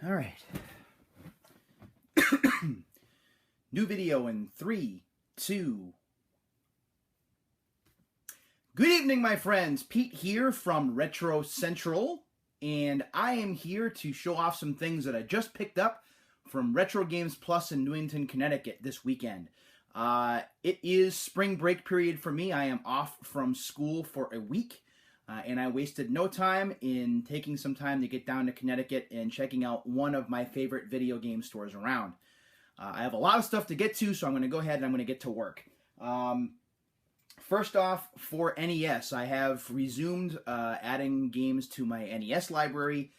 All right. New video in 3, 2. Good evening, my friends. Pete here from Retro Central, and I am here to show off some things that I just picked up from Retro Games Plus in Newington, Connecticut this weekend. It is spring break period for me. I am off from school for a week. And I wasted no time in taking some time to get down to Connecticut and checking out one of my favorite video game stores around. I have a lot of stuff to get to, so I'm going to go ahead and I'm going to get to work. First off, for NES, I have resumed adding games to my NES library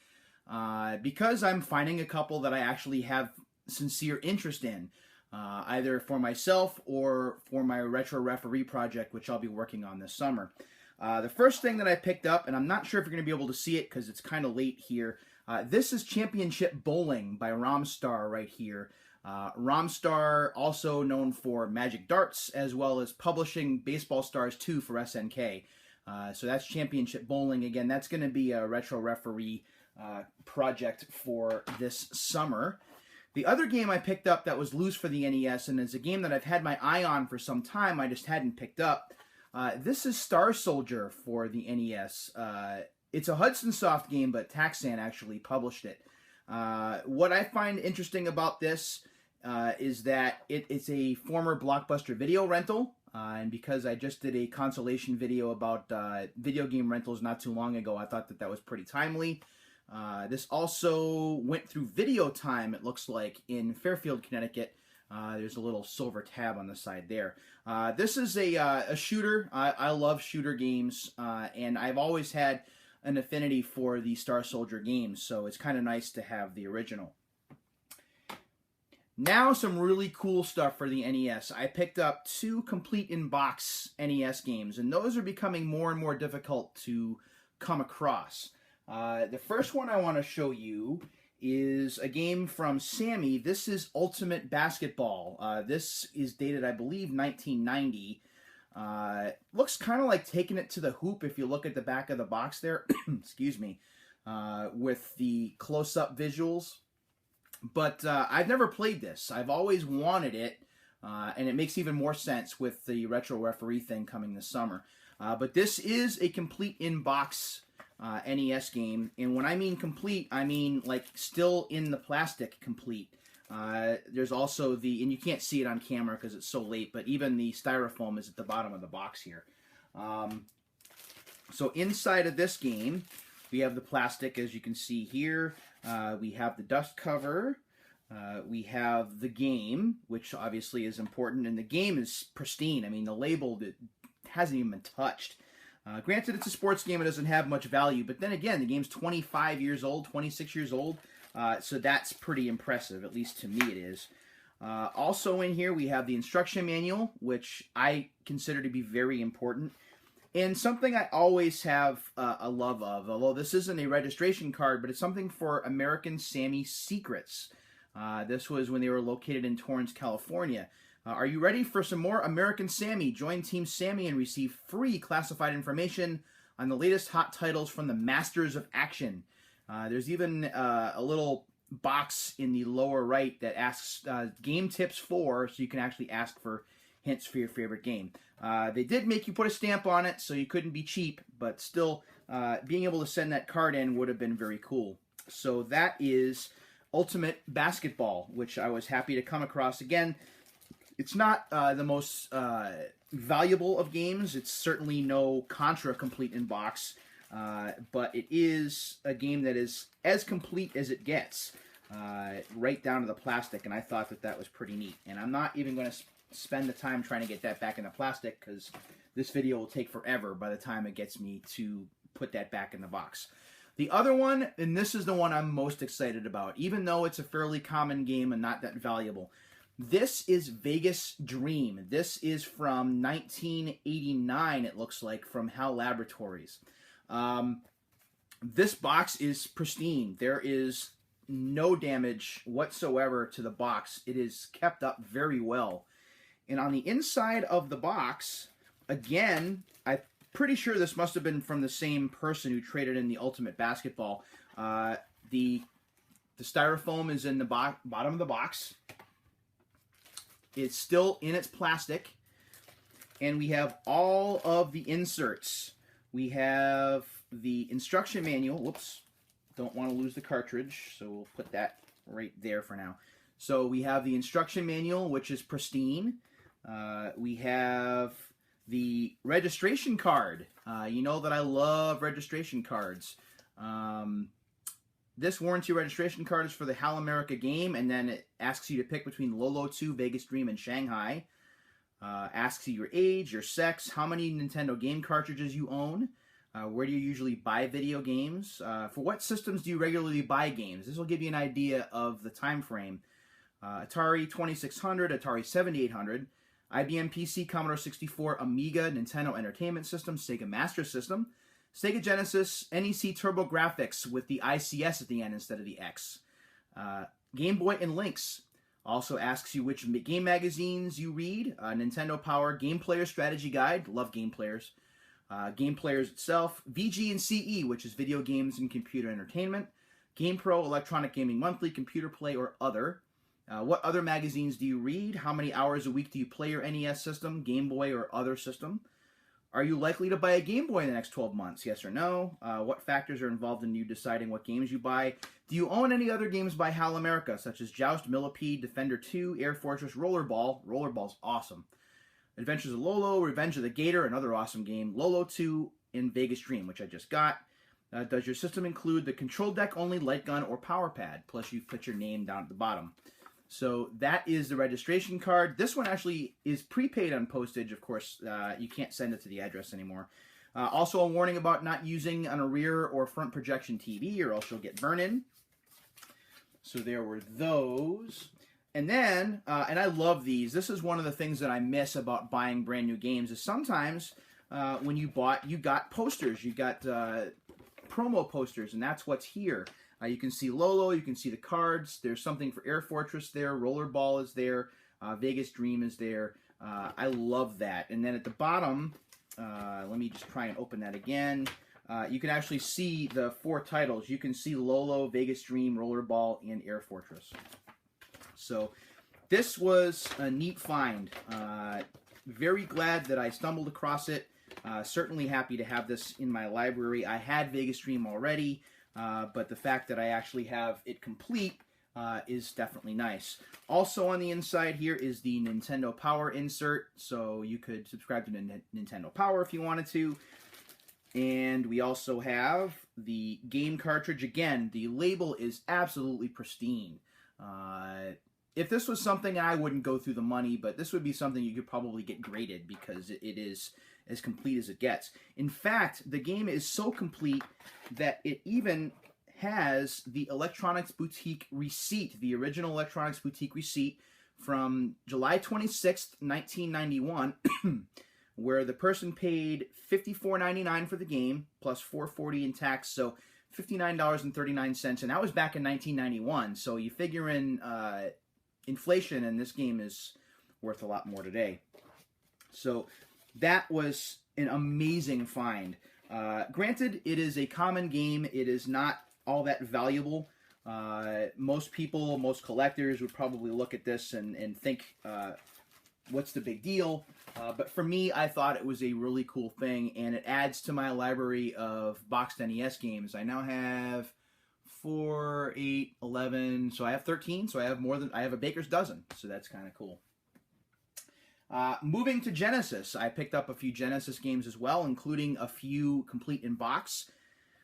because I'm finding a couple that I actually have sincere interest in, either for myself or for my Retro Referee project, which I'll be working on this summer. The first thing that I picked up, and I'm not sure if you're going to be able to see it because it's kind of late here, this is Championship Bowling by Romstar right here. Romstar, also known for Magic Darts, as well as publishing Baseball Stars 2 for SNK. So that's Championship Bowling. Again, that's going to be a Retro Referee project for this summer. The other game I picked up that was loose for the NES, and is a game that I've had my eye on for some time, I just hadn't picked up. This is Star Soldier for the NES. It's a Hudson Soft game, but Taxan actually published it. What I find interesting about this is that it's a former Blockbuster video rental, and because I just did a consolation video about video game rentals not too long ago, I thought that that was pretty timely. This also went through Video Time, it looks like, in Fairfield, Connecticut. There's a little silver tab on the side there. This is a shooter. I love shooter games, and I've always had an affinity for the Star Soldier games, so it's kind of nice to have the original. Now some really cool stuff for the NES. I picked up 2 complete in-box NES games, and those are becoming more and more difficult to come across. The first one I want to show you is a game from Sammy. This is Ultimate Basketball. This is dated, I believe, 1990. Looks kind of like Taking It to the Hoop if you look at the back of the box there. Excuse me. With the close-up visuals. But I've never played this. I've always wanted it, and it makes even more sense with the Retro Referee thing coming this summer. But this is a complete in-box NES game, and when I mean complete, I mean like still in the plastic complete. There's also the, and you can't see it on camera because it's so late, but even the styrofoam is at the bottom of the box here. So inside of this game, we have the plastic, as you can see here. We have the dust cover. We have the game, which obviously is important, and the game is pristine. I mean, the label hasn't even been touched. Granted, it's a sports game. It doesn't have much value. But then again, the game's 25 years old, 26 years old. So that's pretty impressive, at least to me it is. Also in here, we have the instruction manual, which I consider to be very important. And something I always have a love of, although this isn't a registration card, but it's something for American Sammy Secrets. This was when they were located in Torrance, California. Are you ready for some more American Sammy? Join Team Sammy and receive free classified information on the latest hot titles from the Masters of Action. There's even a little box in the lower right that asks game tips for, so you can actually ask for hints for your favorite game. They did make you put a stamp on it, so you couldn't be cheap, but still, being able to send that card in would have been very cool. So that is Ultimate Basketball, which I was happy to come across again. It's not the most valuable of games. It's certainly no Contra complete in box, but it is a game that is as complete as it gets, right down to the plastic, and I thought that that was pretty neat. And I'm not even going to spend the time trying to get that back in the plastic, because this video will take forever by the time it gets me to put that back in the box. The other one, and this is the one I'm most excited about, even though it's a fairly common game and not that valuable. This is Vegas Dream. This is from 1989, it looks like, from HAL Laboratories. This box is pristine. There is no damage whatsoever to the box. It is kept up very well. And on the inside of the box, again, I'm pretty sure this must have been from the same person who traded in the Ultimate Basketball. The The styrofoam is in the bottom of the box. It's still in its plastic. And we have all of the inserts. We have the instruction manual. Whoops. Don't want to lose the cartridge, so we'll put that right there for now. So we have the instruction manual, which is pristine. We have the registration card. You know that I love registration cards. This warranty registration card is for the HAL America game, and then it asks you to pick between Lolo 2, Vegas Dream, and Shanghai. Asks you your age, your sex, how many Nintendo game cartridges you own, where do you usually buy video games, for what systems do you regularly buy games. This will give you an idea of the time frame. Atari 2600, Atari 7800, IBM PC, Commodore 64, Amiga, Nintendo Entertainment System, Sega Master System, Sega Genesis, NEC TurboGrafx with the ICS at the end instead of the X. Game Boy and Lynx. Also asks you which game magazines you read. Nintendo Power Game Player Strategy Guide. Love Game Players. Game Players itself. VG and CE, which is Video Games and Computer Entertainment. Game Pro, Electronic Gaming Monthly, Computer Play, or Other. What other magazines do you read? How many hours a week do you play your NES system, Game Boy, or other system? Are you likely to buy a Game Boy in the next 12 months? Yes or no? What factors are involved in you deciding what games you buy? Do you own any other games by HAL America, such as Joust, Millipede, Defender 2, Air Fortress, Rollerball? Rollerball's awesome. Adventures of Lolo, Revenge of the Gator, another awesome game. Lolo 2, and Vegas Dream, which I just got. Does your system include the control deck only, light gun, or power pad? Plus you put your name down at the bottom. So that is the registration card. This one actually is prepaid on postage, of course. You can't send it to the address anymore. Also a warning about not using on a rear or front projection TV or else you'll get burn-in. So there were those. And then, and I love these. This is one of the things that I miss about buying brand new games is sometimes when you got posters. You got promo posters, and that's what's here. You can see Lolo, you can see the cards, there's something for Air Fortress there, Rollerball is there, Vegas Dream is there. I love that. And then at the bottom, let me just try and open that again. You can actually see the 4 titles. You can see Lolo, Vegas Dream, Rollerball, and Air Fortress. So this was a neat find. Very glad that I stumbled across it. Certainly happy to have this in my library. I had Vegas Dream already. But the fact that I actually have it complete is definitely nice. Also on the inside here is the Nintendo Power insert, so you could subscribe to Nintendo Power if you wanted to. And we also have the game cartridge. Again, the label is absolutely pristine. If this was something, I wouldn't go through the money, but this would be something you could probably get graded because it is as complete as it gets. In fact, the game is so complete that it even has the Electronics Boutique receipt, the original Electronics Boutique receipt from July 26th, 1991, where the person paid $54.99 for the game, plus $4.40 in tax, so $59.39, and that was back in 1991, so you figure in inflation, and this game is worth a lot more today. So that was an amazing find. Granted, it is a common game. It is not all that valuable. Most people, most collectors would probably look at this and think, what's the big deal? But for me, I thought it was a really cool thing, and it adds to my library of boxed NES games. I now have 4, 8, 11, so I have 13, so I have a baker's dozen, so that's kind of cool. Moving to Genesis, I picked up a few Genesis games as well, including a few complete in box.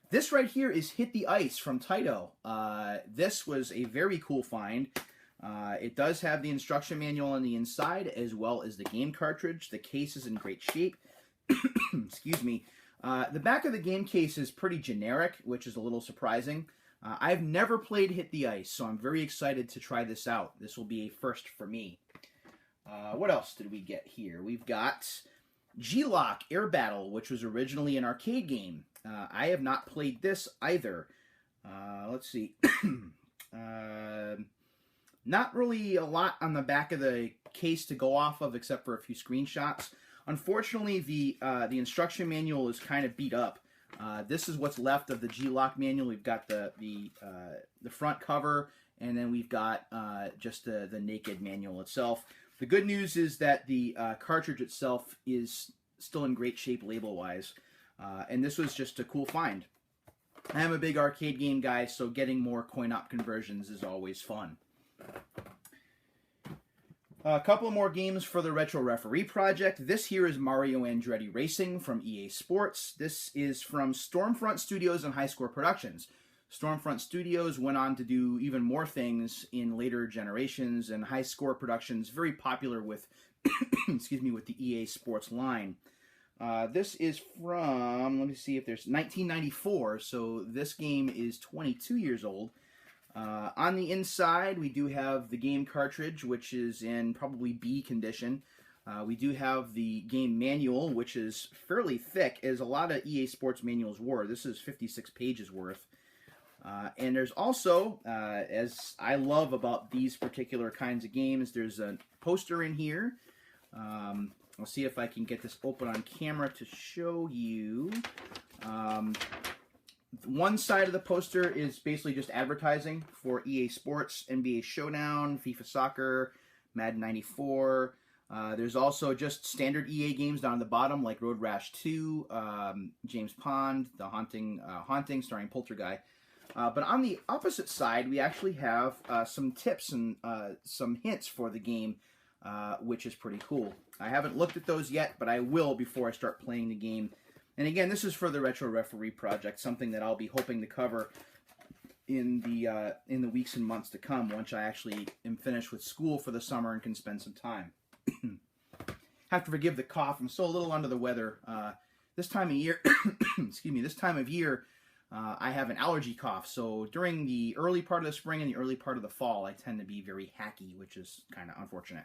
This right here is Hit the Ice from Taito. This was a very cool find. It does have the instruction manual on the inside, as well as the game cartridge. The case is in great shape. Excuse me. The back of the game case is pretty generic, which is a little surprising. I've never played Hit the Ice, so I'm very excited to try this out. This will be a first for me. What else did we get here? We've got G-Lock Air Battle, which was originally an arcade game. I have not played this either. Let's see. Not really a lot on the back of the case to go off of, except for a few screenshots. Unfortunately, the instruction manual is kind of beat up. This is what's left of the G-Lock manual. We've got the front cover, and then we've got just the naked manual itself. The good news is that the cartridge itself is still in great shape label-wise, and this was just a cool find. I am a big arcade game guy, so getting more coin-op conversions is always fun. A couple more games for the Retro Referee project. This here is Mario Andretti Racing from EA Sports. This is from Stormfront Studios and High Score Productions. Stormfront Studios went on to do even more things in later generations, and High Score Productions very popular with, excuse me, with the EA Sports line. This is from, let me see if there's 1994, so this game is 22 years old. On the inside, we do have the game cartridge, which is in probably B condition. We do have the game manual, which is fairly thick, as a lot of EA Sports manuals were. This is 56 pages worth. And there's also, as I love about these particular kinds of games, there's a poster in here. I'll see if I can get this open on camera to show you. One side of the poster is basically just advertising for EA Sports, NBA Showdown, FIFA Soccer, Madden 94. There's also just standard EA games down the bottom, like Road Rash 2, James Pond, The Haunting starring Poltergeist. But on the opposite side, we actually have some tips and some hints for the game, which is pretty cool. I haven't looked at those yet, but I will before I start playing the game. And again, this is for the Retro Referee project, something that I'll be hoping to cover in the weeks and months to come, once I actually am finished with school for the summer and can spend some time. Have to forgive the cough. I'm still a little under the weather. This time of year, excuse me, this time of year, I have an allergy cough. So during the early part of the spring and the early part of the fall, I tend to be very hacky, which is kind of unfortunate.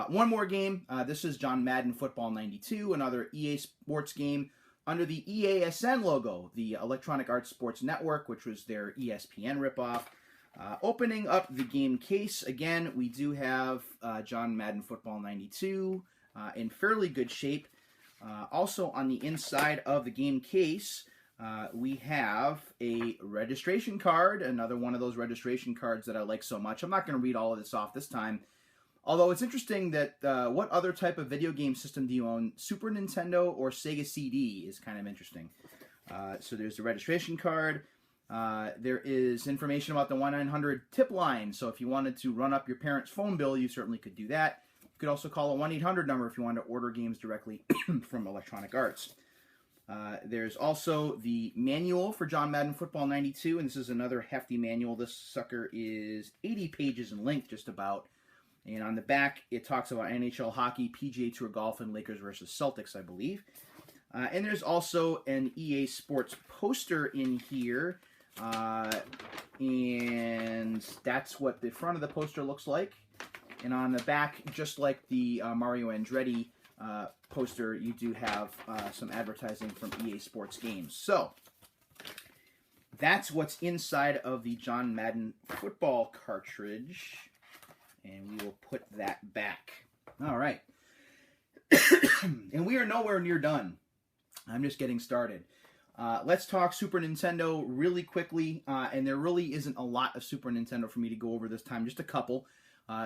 One more game. This is John Madden Football 92, another EA Sports game under the EASN logo, the Electronic Arts Sports Network, which was their ESPN ripoff. Opening up the game case, again, we do have John Madden Football 92 in fairly good shape. Also on the inside of the game case, we have a registration card, another one of those registration cards that I like so much. I'm not going to read all of this off this time. Although it's interesting that what other type of video game system do you own? Super Nintendo or Sega CD is kind of interesting. So there's the registration card. There is information about the 1-900 tip line. So if you wanted to run up your parents' phone bill, you certainly could do that. You could also call a 1-800 number if you wanted to order games directly from Electronic Arts. There's also the manual for John Madden Football 92, and this is another hefty manual. This sucker is 80 pages in length, just about. And on the back, it talks about NHL hockey, PGA Tour golf, and Lakers versus Celtics, I believe. And there's also an EA Sports poster in here. And that's what the front of the poster looks like. And on the back, just like the Mario Andretti poster, you do have some advertising from EA Sports games. So, that's what's inside of the John Madden football cartridge. And we will put that back. All right. And we are nowhere near done. I'm just getting started. Let's talk Super Nintendo really quickly. And there really isn't a lot of Super Nintendo for me to go over this time, just a couple.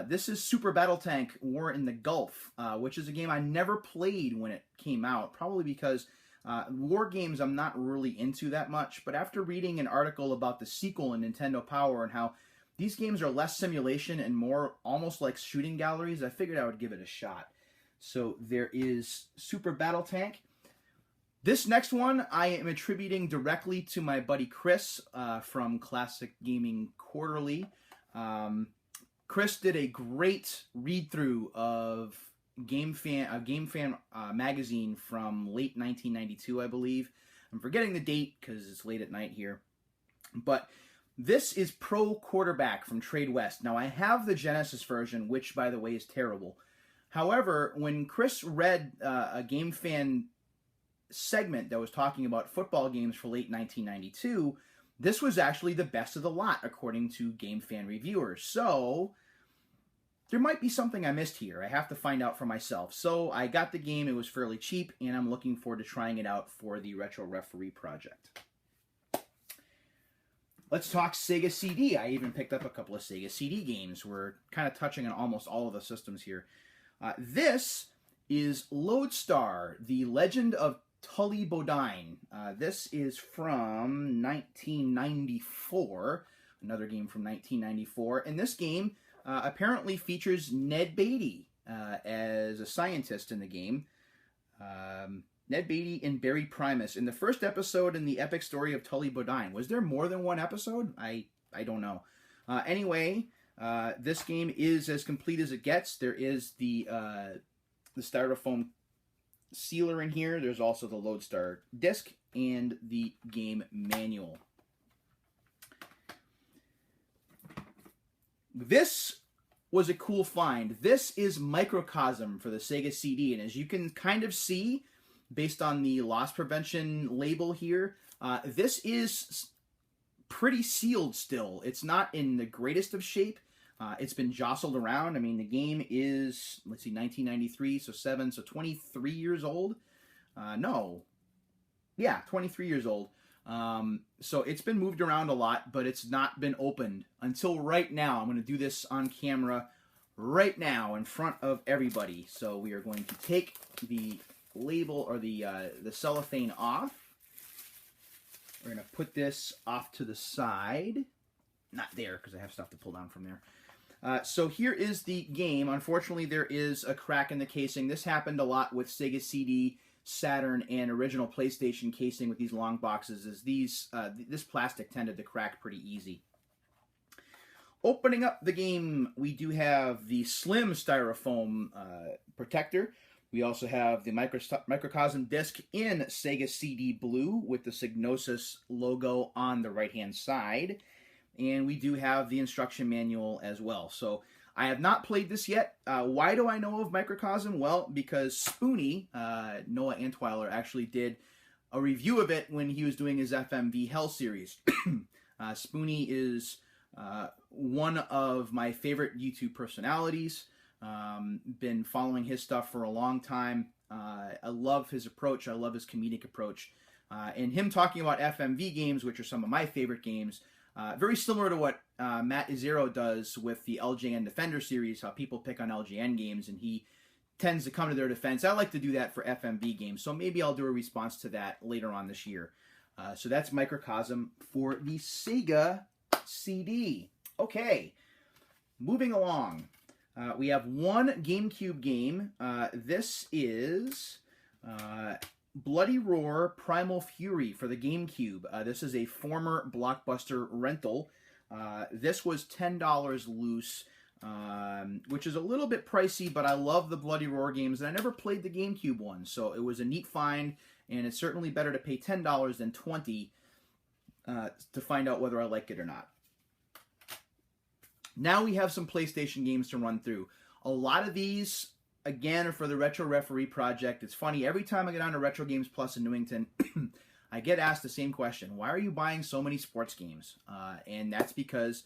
This is Super Battle Tank War in the Gulf, which is a game I never played when it came out, probably because war games I'm not really into that much. But after reading an article about the sequel in Nintendo Power and how these games are less simulation and more almost like shooting galleries, I figured I would give it a shot. So there is Super Battle Tank. This next one I am attributing directly to my buddy Chris from Classic Gaming Quarterly. Chris did a great read-through of Game Fan magazine from late 1992, I believe. I'm forgetting the date because it's late at night here. But this is Pro Quarterback from Trade West. Now, I have the Genesis version, which, by the way, is terrible. However, when Chris read a Game Fan segment that was talking about football games for late 1992, this was actually the best of the lot, according to Game Fan reviewers. So, there might be something I missed here. I have to find out for myself. So I got the game. It was fairly cheap, and I'm looking forward to trying it out for the Retro Referee project. Let's talk Sega CD. I even picked up a couple of Sega CD games. We're kind of touching on almost all of the systems here. This is Lodestar, The Legend of Tully Bodine. This is from 1994, another game from 1994. And this game apparently features Ned Beatty as a scientist in the game. Ned Beatty and Barry Primus in the first episode in the epic story of Tully Bodine. Was there more than one episode? I don't know. Anyway, this game is as complete as it gets. There is the styrofoam sealer in here. There's also the Lodestar disc and the game manual. This was a cool find. This is Microcosm for the Sega CD, and as you can kind of see, based on the loss prevention label here, this is pretty sealed still. It's not in the greatest of shape. It's been jostled around. I mean, the game is, let's see, 1993, so 23 years old. No. Yeah, 23 years old. So it's been moved around a lot, but it's not been opened until right now. I'm going to do this on camera right now in front of everybody. So we are going to take the label or the cellophane off. We're going to put this off to the side. Not there, because I have stuff to pull down from there. So here is the game. Unfortunately, there is a crack in the casing. This happened a lot with Sega CD, Saturn, and original PlayStation casing with these long boxes, as this plastic tended to crack pretty easy. Opening up the game, we do have the slim styrofoam protector. We also have the Microcosm disc in Sega CD blue with the Psygnosis logo on the right-hand side. And we do have the instruction manual as well. So I have not played this yet. Why do I know of Microcosm? Well, because Spoonie, Noah Antweiler, actually did a review of it when he was doing his FMV Hell series. Spoonie is one of my favorite YouTube personalities. Been following his stuff for a long time. I love his approach. I love his comedic approach. And him talking about FMV games, which are some of my favorite games, very similar to what Matt Izero does with the LJN Defender series, how people pick on LJN games, and he tends to come to their defense. I like to do that for FMV games, so maybe I'll do a response to that later on this year. So that's Microcosm for the Sega CD. Okay, moving along. We have one GameCube game. This is Bloody Roar Primal Fury for the GameCube. This is a former Blockbuster rental. This was $10 loose, which is a little bit pricey, but I love the Bloody Roar games, and I never played the GameCube one, so it was a neat find, and it's certainly better to pay $10 than $20 to find out whether I like it or not. Now we have some PlayStation games to run through. A lot of these, again, are for the Retro Referee project. It's funny, every time I get on to Retro Games Plus in Newington, I get asked the same question. Why are you buying so many sports games? And that's because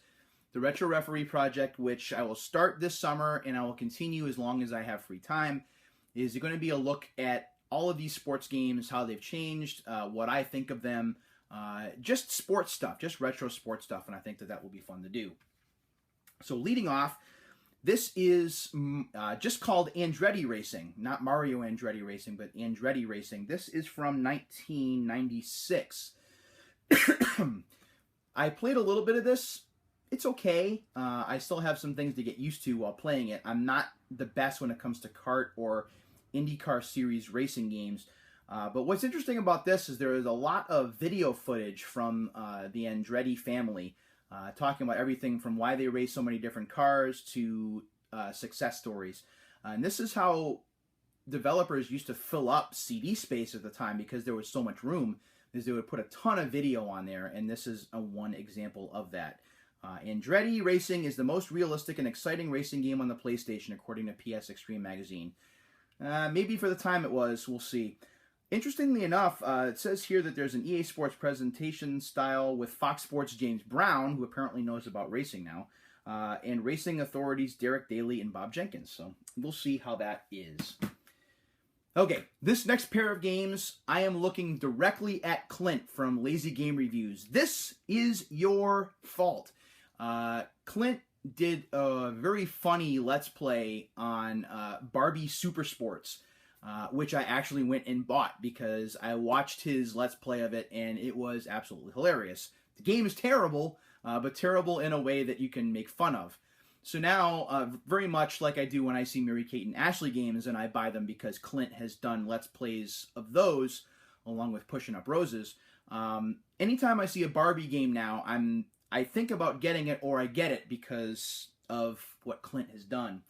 the Retro Referee project, which I will start this summer and I will continue as long as I have free time, is going to be a look at all of these sports games, how they've changed, what I think of them, just sports stuff, just retro sports stuff, and I think that that will be fun to do. So leading off, this is just called Andretti Racing, not Mario Andretti Racing, but Andretti Racing. This is from 1996. I played a little bit of this. It's okay. I still have some things to get used to while playing it. I'm not the best when it comes to kart or IndyCar Series racing games. But what's interesting about this is there is a lot of video footage from the Andretti family, talking about everything from why they race so many different cars to success stories. And this is how developers used to fill up CD space at the time, because there was so much room, is they would put a ton of video on there, and this is one example of that. Andretti Racing is the most realistic and exciting racing game on the PlayStation, according to PS Extreme magazine. Maybe for the time it was, we'll see. Interestingly enough, it says here that there's an EA Sports presentation style with Fox Sports' James Brown, who apparently knows about racing now, and racing authorities Derek Daly and Bob Jenkins. So we'll see how that is. Okay, this next pair of games, I am looking directly at Clint from Lazy Game Reviews. This is your fault. Clint did a very funny Let's Play on Barbie Super Sports, which I actually went and bought because I watched his Let's Play of it, and it was absolutely hilarious. The game is terrible, but terrible in a way that you can make fun of. So now, very much like I do when I see Mary-Kate and Ashley games, and I buy them because Clint has done Let's Plays of those, along with Pushing Up Roses. Anytime I see a Barbie game now, I think about getting it, or I get it because of what Clint has done.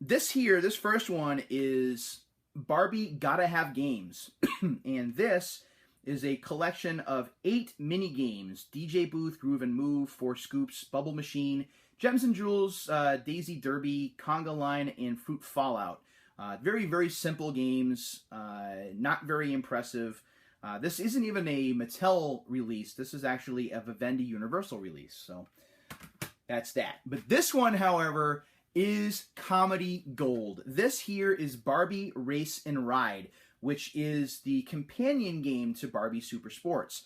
This first one is Barbie Gotta Have Games, and this is a collection of 8 mini games: DJ Booth, Groove and Move, 4 Scoops, Bubble Machine, Gems and Jewels, Daisy Derby, Conga Line, and Fruit Fallout. Very, very simple games, not very impressive. This isn't even a Mattel release. This is actually a Vivendi Universal release, so that's that. But this one, however, is comedy gold. This here is Barbie Race and Ride, which is the companion game to Barbie Super Sports.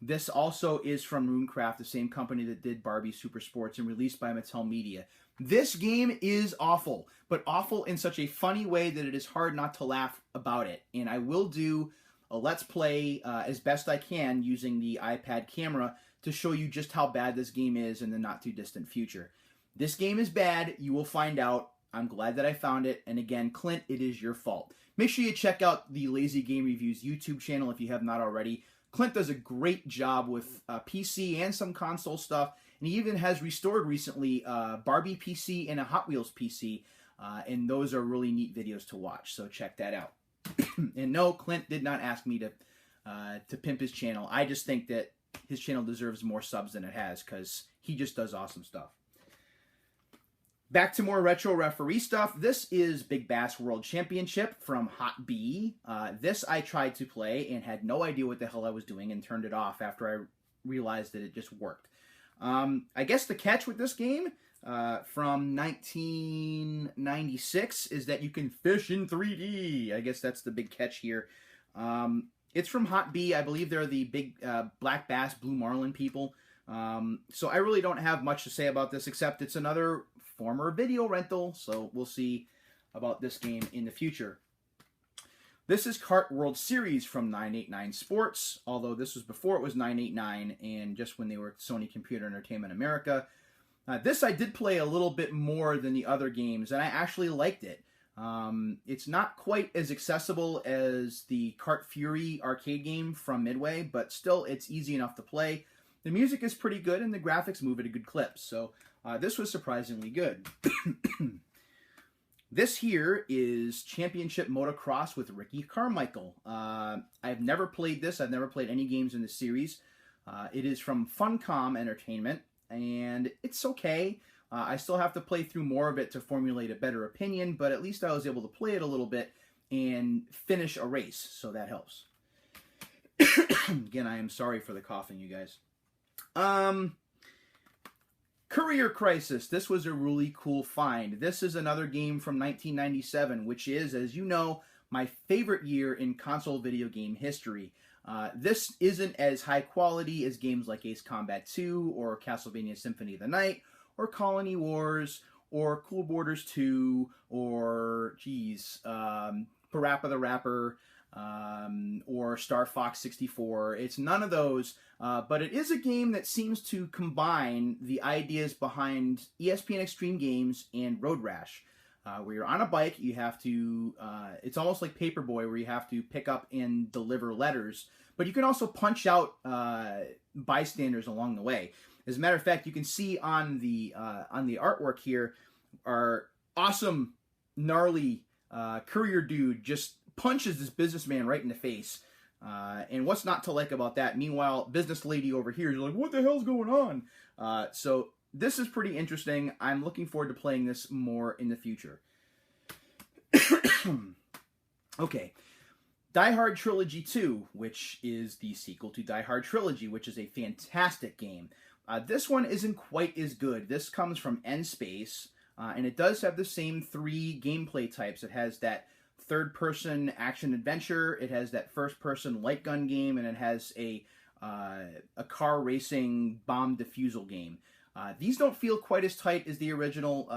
This also is from Runecraft, the same company that did Barbie Super Sports, and released by Mattel Media. This game is awful, but awful in such a funny way that it is hard not to laugh about it. And I will do a Let's Play as best I can using the iPad camera to show you just how bad this game is in the not-too-distant future. This game is bad. You will find out. I'm glad that I found it. And again, Clint, it is your fault. Make sure you check out the Lazy Game Reviews YouTube channel if you have not already. Clint does a great job with PC and some console stuff, and he even has restored recently Barbie PC and a Hot Wheels PC, and those are really neat videos to watch, so check that out. And no, Clint did not ask me to pimp his channel. I just think that his channel deserves more subs than it has, because he just does awesome stuff. Back to more retro referee stuff. This is Big Bass World Championship from Hot B. This I tried to play and had no idea what the hell I was doing and turned it off after I realized that it just worked. I guess the catch with this game from 1996 is that you can fish in 3D. I guess that's the big catch here. It's from Hot B. I believe they're the big black bass, blue marlin people. So I really don't have much to say about this, except it's another former video rental, so we'll see about this game in the future. This is Kart World Series from 989 Sports, although this was before it was 989 and just when they were Sony Computer Entertainment America. This I did play a little bit more than the other games, and I actually liked it. It's not quite as accessible as the Kart Fury arcade game from Midway, but still it's easy enough to play. The music is pretty good, and the graphics move at a good clip, so this was surprisingly good. This here is Championship Motocross with Ricky Carmichael. I've never played this. I've never played any games in this series. It is from Funcom Entertainment, and it's okay. I still have to play through more of it to formulate a better opinion, but at least I was able to play it a little bit and finish a race, so that helps. Again, I am sorry for the coughing, you guys. Courier Crisis. This was a really cool find. This is another game from 1997, which is, as you know, my favorite year in console video game history. This isn't as high quality as games like Ace Combat 2 or Castlevania Symphony of the Night or Colony Wars or Cool Borders 2 or, Parappa the Rapper or Star Fox 64. It's none of those, but it is a game that seems to combine the ideas behind ESPN Extreme Games and Road Rash. Where you're on a bike, you have to, it's almost like Paperboy, where you have to pick up and deliver letters, but you can also punch out bystanders along the way. As a matter of fact, you can see on the artwork here, our awesome, gnarly courier dude just punches this businessman right in the face. And what's not to like about that? Meanwhile, business lady over here is like, what the hell's going on? So this is pretty interesting. I'm looking forward to playing this more in the future. Okay. Die Hard Trilogy 2, which is the sequel to Die Hard Trilogy, which is a fantastic game. This one isn't quite as good. This comes from N-Space, and it does have the same 3 gameplay types. It has that third-person action-adventure, it has that first-person light gun game, and it has a car racing bomb defusal game. These don't feel quite as tight as the original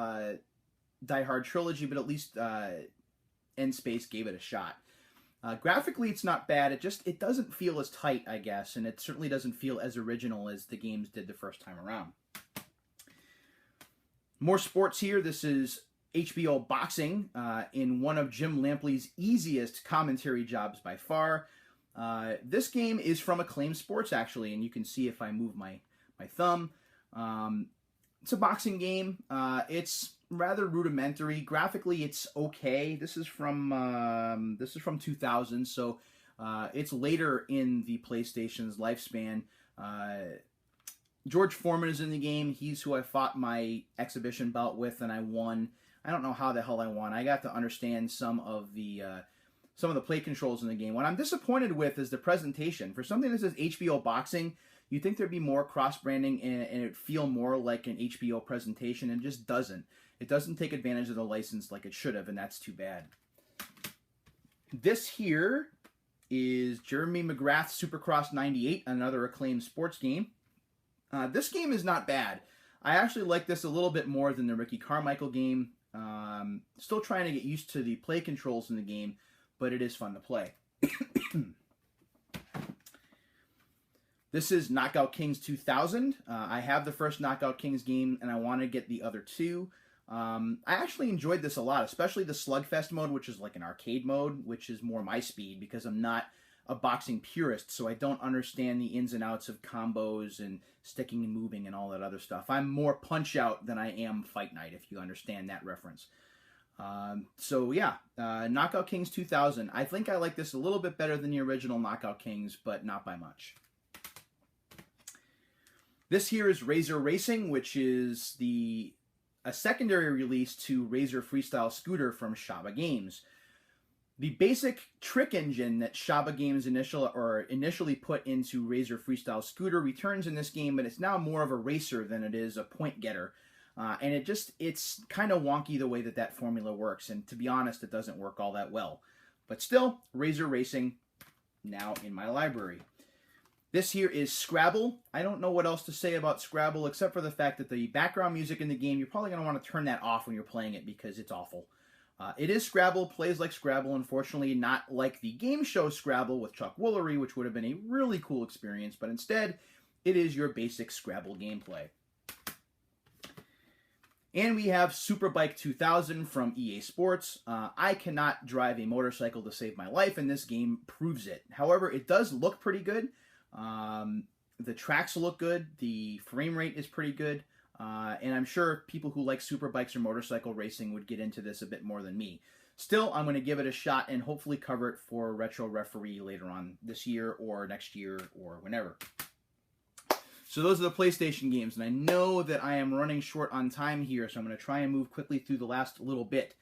Die Hard Trilogy, but at least N-Space gave it a shot. Graphically, it's not bad. It doesn't feel as tight, I guess, and it certainly doesn't feel as original as the games did the first time around. More sports here. This is HBO Boxing in one of Jim Lampley's easiest commentary jobs by far. This game is from Acclaim Sports, actually, and you can see if I move my thumb. It's a boxing game. It's rather rudimentary. Graphically, it's okay. This is from 2000, so it's later in the PlayStation's lifespan. George Foreman is in the game. He's who I fought my exhibition bout with, and I won. I don't know how the hell I won. I got to understand some of the play controls in the game. What I'm disappointed with is the presentation. For something that says HBO Boxing, you'd think there'd be more cross-branding and it'd feel more like an HBO presentation, and it just doesn't. It doesn't take advantage of the license like it should have, and that's too bad. This here is Jeremy McGrath's Supercross 98, another Acclaim Sports game. This game is not bad. I actually like this a little bit more than the Ricky Carmichael game. Still trying to get used to the play controls in the game, but it is fun to play. This is Knockout Kings 2000. I have the first Knockout Kings game, and I want to get the other 2. I actually enjoyed this a lot, especially the Slugfest mode, which is like an arcade mode, which is more my speed because I'm not a boxing purist, so I don't understand the ins and outs of combos and sticking and moving and all that other stuff. I'm more Punch-Out than I am Fight Night, if you understand that reference. So yeah, Knockout Kings 2000. I think I like this a little bit better than the original Knockout Kings, but not by much. This here is Razor Racing, which is a secondary release to Razor Freestyle Scooter from Shaba Games. The basic trick engine that Shaba Games initially put into Razor Freestyle Scooter returns in this game, but it's now more of a racer than it is a point getter. And it's kind of wonky the way that formula works, and to be honest, it doesn't work all that well. But still, Razor Racing, now in my library. This here is Scrabble. I don't know what else to say about Scrabble, except for the fact that the background music in the game, you're probably going to want to turn that off when you're playing it because it's awful. It is Scrabble, plays like Scrabble, unfortunately not like the game show Scrabble with Chuck Woolery, which would have been a really cool experience, but instead, it is your basic Scrabble gameplay. And we have Superbike 2000 from EA Sports. I cannot drive a motorcycle to save my life, and this game proves it. However, it does look pretty good. The tracks look good, the frame rate is pretty good, and I'm sure people who like superbikes or motorcycle racing would get into this a bit more than me. Still, I'm going to give it a shot and hopefully cover it for Retro Referee later on this year or next year or whenever. So those are the PlayStation games, and I know that I am running short on time here, so I'm going to try and move quickly through the last little bit.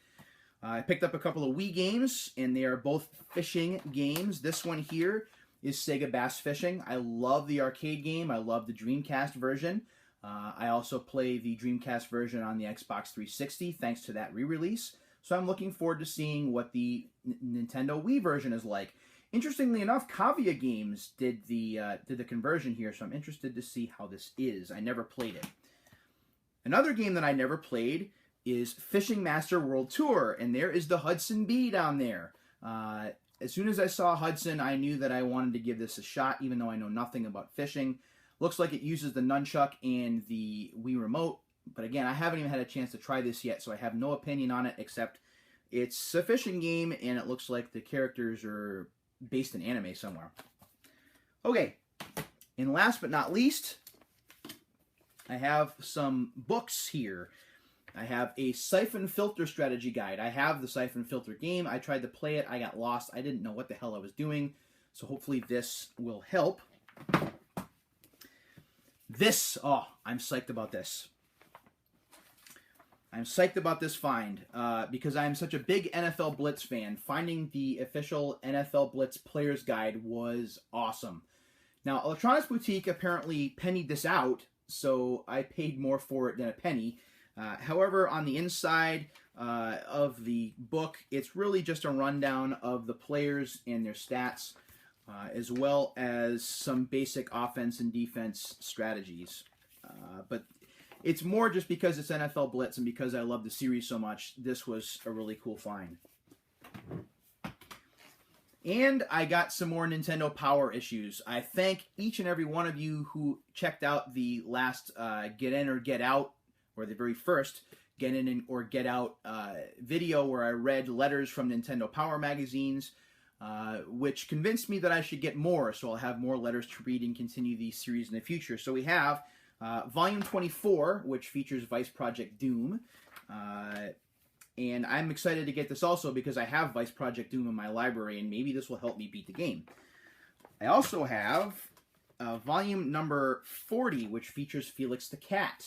I picked up a couple of Wii games, and they are both fishing games. This one here is Sega Bass Fishing. I love the arcade game. I love the Dreamcast version. I also play the Dreamcast version on the Xbox 360 thanks to that re-release. So I'm looking forward to seeing what the Nintendo Wii version is like. Interestingly enough, Kavia Games did the conversion here, so I'm interested to see how this is. I never played it. Another game that I never played is Fishing Master World Tour, and there is the Hudson Bee down there. As soon as I saw Hudson, I knew that I wanted to give this a shot, even though I know nothing about fishing. Looks like it uses the nunchuck and the Wii Remote, but again, I haven't even had a chance to try this yet, so I have no opinion on it, except it's a fishing game, and it looks like the characters are based in anime somewhere. Okay, and last but not least, I have some books here. I have a Siphon Filter strategy guide. I have the Siphon Filter game. I tried to play it. I got lost. I didn't know what the hell I was doing. So hopefully this will help. I'm psyched about this. I'm psyched about this find because I'm such a big NFL Blitz fan. Finding the official NFL Blitz Player's Guide was awesome. Now, Electronics Boutique apparently pennied this out, so I paid more for it than a penny. However, on the inside of the book, it's really just a rundown of the players and their stats, as well as some basic offense and defense strategies. But it's more just because it's NFL Blitz and because I love the series so much. This was a really cool find. And I got some more Nintendo Power issues. I thank each and every one of you who checked out the last Get In or Get Out, or the very first Get In or Get Out video where I read letters from Nintendo Power magazines, which convinced me that I should get more, so I'll have more letters to read and continue these series in the future. So we have Volume 24, which features Vice Project Doom, and I'm excited to get this also because I have Vice Project Doom in my library, and maybe this will help me beat the game. I also have volume number 40, which features Felix the Cat.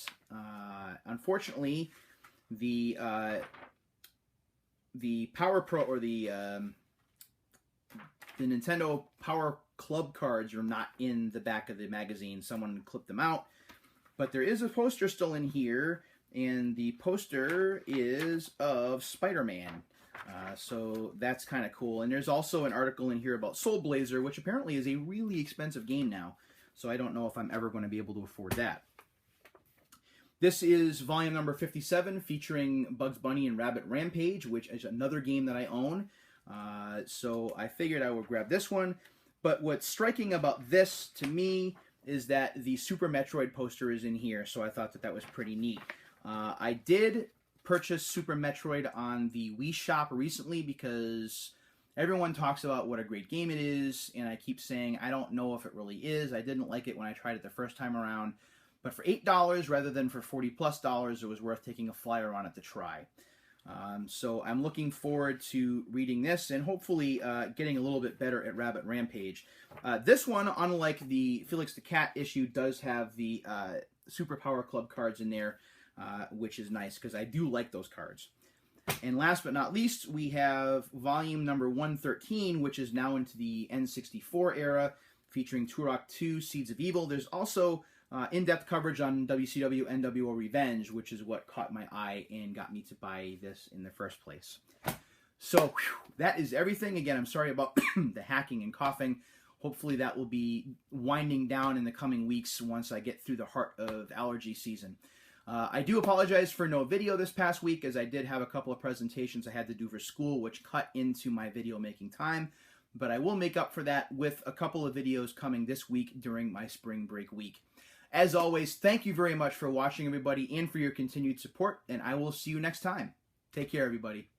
Unfortunately, the Power Pro, or the Nintendo Power Club cards are not in the back of the magazine. Someone clipped them out. But there is a poster still in here, and the poster is of Spider-Man. So that's kind of cool. And there's also an article in here about Soul Blazer, which apparently is a really expensive game now. So I don't know if I'm ever going to be able to afford that. This is volume number 57, featuring Bugs Bunny and Rabbit Rampage, which is another game that I own. So I figured I would grab this one. But what's striking about this, to me, is that the Super Metroid poster is in here. So I thought that that was pretty neat. I did purchase Super Metroid on the Wii Shop recently because everyone talks about what a great game it is, and I keep saying I don't know if it really is. I didn't like it when I tried it the first time around, but for $8 rather than for $40+, it was worth taking a flyer on it to try. So I'm looking forward to reading this and hopefully getting a little bit better at Rabbit Rampage. This one, unlike the Felix the Cat issue, does have the Super Power Club cards in there, which is nice because I do like those cards. And last but not least, we have volume number 113, which is now into the N64 era, featuring Turok 2, Seeds of Evil. There's also in-depth coverage on WCW NWO Revenge, which is what caught my eye and got me to buy this in the first place. So, that is everything. Again, I'm sorry about the hacking and coughing. Hopefully that will be winding down in the coming weeks once I get through the heart of allergy season. I do apologize for no video this past week, as I did have a couple of presentations I had to do for school, which cut into my video making time. But I will make up for that with a couple of videos coming this week during my spring break week. As always, thank you very much for watching, everybody, and for your continued support, and I will see you next time. Take care, everybody.